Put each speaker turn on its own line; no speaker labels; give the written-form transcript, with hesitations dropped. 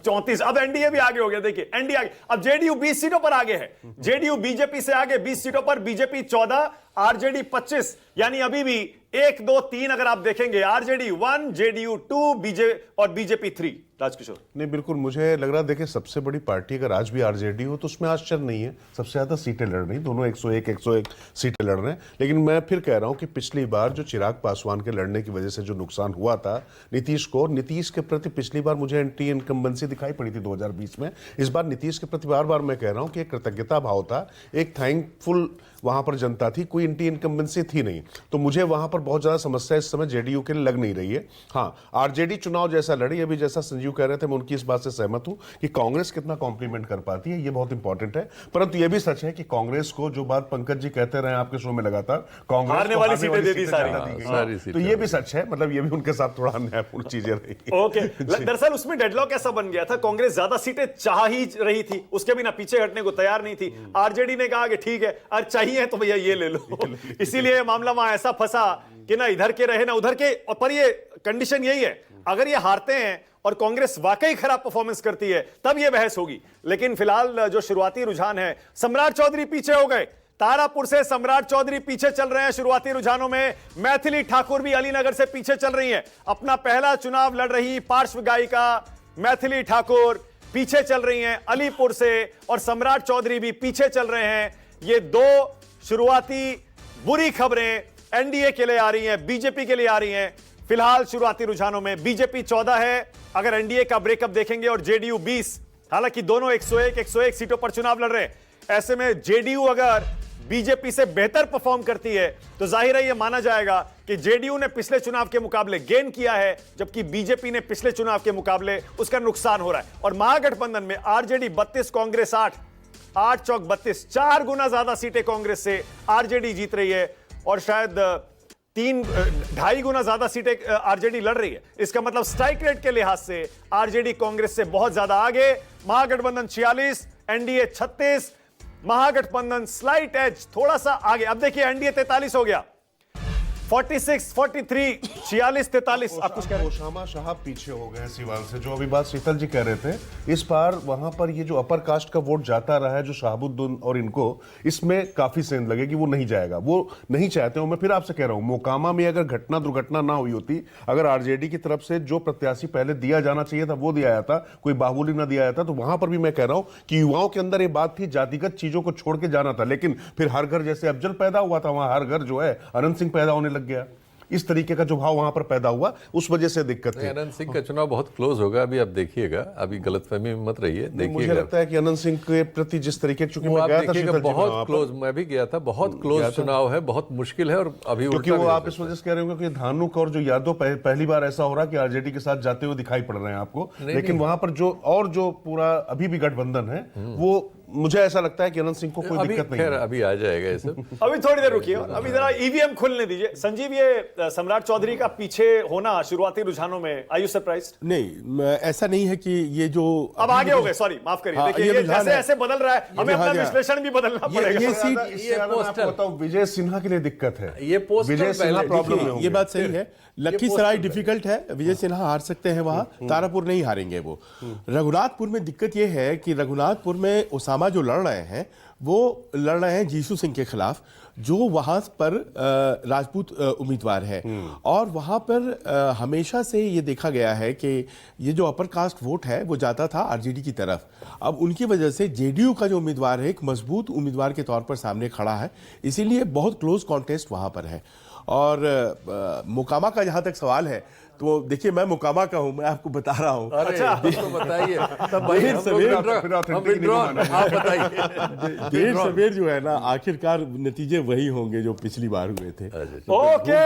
34। अब एनडीए भी आगे हो गया, देखिए एनडीए आगे, अब जेडीयू 20 सीटों पर आगे है, जेडीयू बीजेपी से आगे 20 सीटों पर, बीजेपी 14, आरजेडी 25, यानी अभी भी 1 2 3 अगर आप देखेंगे, आरजेडी 1, जेडीयू 2, और बीजेपी 3। राजकिशोर
नहीं, बिल्कुल मुझे लग रहा है, देखिए सबसे बड़ी पार्टी अगर आज भी आरजेडी हो तो उसमें आश्चर्य नहीं है, सबसे ज्यादा सीटें लड़ रही, दोनों 101 सीटें लड़ रहे हैं। लेकिन मैं फिर कह रहा हूं कि पिछली बार जो चिराग पासवान के लड़ने की वजह से जो नुकसान हुआ था नीतीश को, नीतीश के प्रति पिछली बार मुझे एंटी इनकम्बेंसी दिखाई पड़ी थी 2020 में। इस बार नीतीश के प्रति बार बार मैं कह रहा हूं कि एक कृतज्ञता भाव था, एक थैंकफुल वहां पर जनता थी, कोई एंटी इनकम्बेंसी थी नहीं। तो मुझे वहां पर बहुत ज्यादा समस्या इस समय जेडीयू के लिए लग नहीं रही है। हाँ, आरजेडी चुनाव जैसा लड़ी, अभी जैसा संजीव कह रहे थे, मैं उनकी इस बात से सहमत हूं कि कांग्रेस कितना कॉम्प्लीमेंट कर पाती है, ये बहुत इंपॉर्टेंट है। परंतु यह भी सच है कि कांग्रेस को, जो बात पंकज जी कहते रहे आपके शो में लगातार, कांग्रेस
हारने वाली सीटें दे दी
सारी, तो ये भी सच है, मतलब ये भी उनके साथ थोड़ा अन्यायपूर्ण चीजें रही।
ओके, दरअसल उसमें डेडलॉक ऐसा बन गया था, कांग्रेस ज्यादा सीटें चाह ही रही थी, उसके बिना पीछे हटने को तैयार नहीं थी। आरजेडी ने कहा कि ठीक है, अगर चाहिए तो भैया ये ले लो। इसीलिए मामला वहां ऐसा फंसा कि ना इधर के रहे ना उधर के। और पर ये कंडीशन यही है, अगर ये हारते हैं और कांग्रेस वाकई खराब परफॉर्मेंस करती है तब ये बहस होगी। लेकिन फिलहाल जो शुरुआती रुझान है, सम्राट चौधरी पीछे हो गए, तारापुर से सम्राट चौधरी पीछे चल रहे हैं शुरुआती रुझानों में। मैथिली ठाकुर भी अलीनगर से पीछे चल रही हैं। अपना पहला चुनाव लड़ रही पार्श्व गायिका मैथिली ठाकुर पीछे चल रही हैं अलीपुर से, और सम्राट चौधरी भी पीछे चल रहे हैं। ये दो शुरुआती बुरी खबरें एनडीए के लिए आ रही हैं, बीजेपी के लिए आ रही हैं। फिलहाल शुरुआती रुझानों में बीजेपी 14 है अगर एनडीए का ब्रेकअप देखेंगे, और जेडीयू 20। हालांकि दोनों 101 सीटों पर चुनाव लड़ रहे हैं। ऐसे में जेडीयू अगर बीजेपी से बेहतर परफॉर्म करती है तो जाहिर है यह माना जाएगा कि जेडीयू ने पिछले चुनाव के मुकाबले गेन किया है, जबकि बीजेपी ने पिछले चुनाव के मुकाबले उसका नुकसान हो रहा है। और महागठबंधन में आरजेडी 32, कांग्रेस 8 चौक 32, 4 गुना ज्यादा सीटें कांग्रेस से आरजेडी जीत रही है, और शायद 2.5 गुना ज्यादा सीटें आरजेडी लड़ रही है। इसका मतलब स्ट्राइक रेट के लिहाज से आरजेडी कांग्रेस से बहुत ज्यादा आगे। महागठबंधन 46, एनडीए 36, महागठबंधन स्लाइट एज थोड़ा सा आगे। अब देखिए एनडीए 43 हो गया, 46, 43, 46, 43। आप कुछ कह रहे हैं?
ओसामा साहब पीछे हो गए सिवाल से, जो अभी बात शीतल जी कह रहे थे। इस बार वहां पर ये जो अपर कास्ट का वोट जाता रहा है, जो शहाबुद्दीन और इनको, इसमें काफी सेंध लगेगी, वो नहीं जाएगा, वो नहीं चाहते हो। मैं फिर आपसे कह रहा हूं, मोकामा में अगर घटना दुर्घटना ना हुई होती, अगर आरजेडी की तरफ से जो प्रत्याशी पहले दिया जाना चाहिए था वो दिया जाता, कोई बाहुली ना दिया जाता, तो वहां पर भी मैं कह रहा हूं कि युवाओं के अंदर ये बात थी, जातिगत चीजों को छोड़ के जाना था। लेकिन फिर हर घर जैसे अफजल पैदा हुआ था, वहां हर घर जो है अनंत सिंह पैदा होने लग गया। इस तरीके का जो भाव वहां पर पैदा हुआ, उस वजह से दिक्कत है।
अनंत सिंह का चुनाव बहुत क्लोज होगा, अभी आप देखिएगा, अभी गलतफहमी में मत रहिए, देखिएगा।
मुझे लगता है कि अनंत सिंह के प्रति जिस तरीके, चूंकि मैं गया था
बहुत क्लोज, मैं भी गया था, बहुत क्लोज चुनाव है, बहुत मुश्किल है। और अभी
क्योंकि वो आप इस वजह से कह रहे होंगे कि धानुक और जो यादव पहली बार ऐसा हो रहा है कि आरजेडी के साथ जाते हुए दिखाई पड़ रहे हैं आपको। लेकिन वहां पर जो पूरा अभी भी गठबंधन है, वो मुझे ऐसा लगता है कि अनंत सिंह को कोई दिक्कत नहीं है।
अभी आ जाएगा ये सब।
अभी थोड़ी देर रुकिए, अभी जरा ईवीएम खुलने दीजिए। संजीव, ये सम्राट चौधरी का पीछे होना शुरुआती रुझानों में, आर यू सरप्राइज्ड?
नहीं, ऐसा नहीं है कि ये जो
अब आगे हो गए, सॉरी माफ करिए। देखिए ये जैसे ऐसे बदल रहा है, हमें अपना विश्लेषण भी बदलना पड़ेगा।
ये सीट
विजय सिन्हा के लिए दिक्कत है,
ये पोस्टर
विजय सिन्हा प्रॉब्लम में होंगे।
ये बात सही है। लखीसराय डिफिकल्ट है, विजय सिन्हा हार सकते हैं वहां, तारापुर नहीं हारेंगे वो। रघुनाथपुर में दिक्कत ये है कि रघुनाथपुर में ओसामा जो लड़ रहे हैं, वो लड़ रहे हैं जीसू सिंह के खिलाफ, जो वहां पर राजपूत उम्मीदवार है। और वहां पर हमेशा से ये देखा गया है कि ये जो अपर कास्ट वोट है वो जाता था आरजेडी की तरफ। अब उनकी वजह से जेडीयू का जो उम्मीदवार है एक मजबूत उम्मीदवार के तौर पर सामने खड़ा है, इसीलिए बहुत क्लोज कॉन्टेस्ट वहां पर है। और मोकामा का जहां तक सवाल है, तो देखिए मैं मोकामा का हूं, मैं आपको बता रहा हूं।
अच्छा, तो बताइए तब भाई,
देर सवेर जो है ना, आखिरकार नतीजे वही होंगे जो पिछली बार हुए थे।
ओके।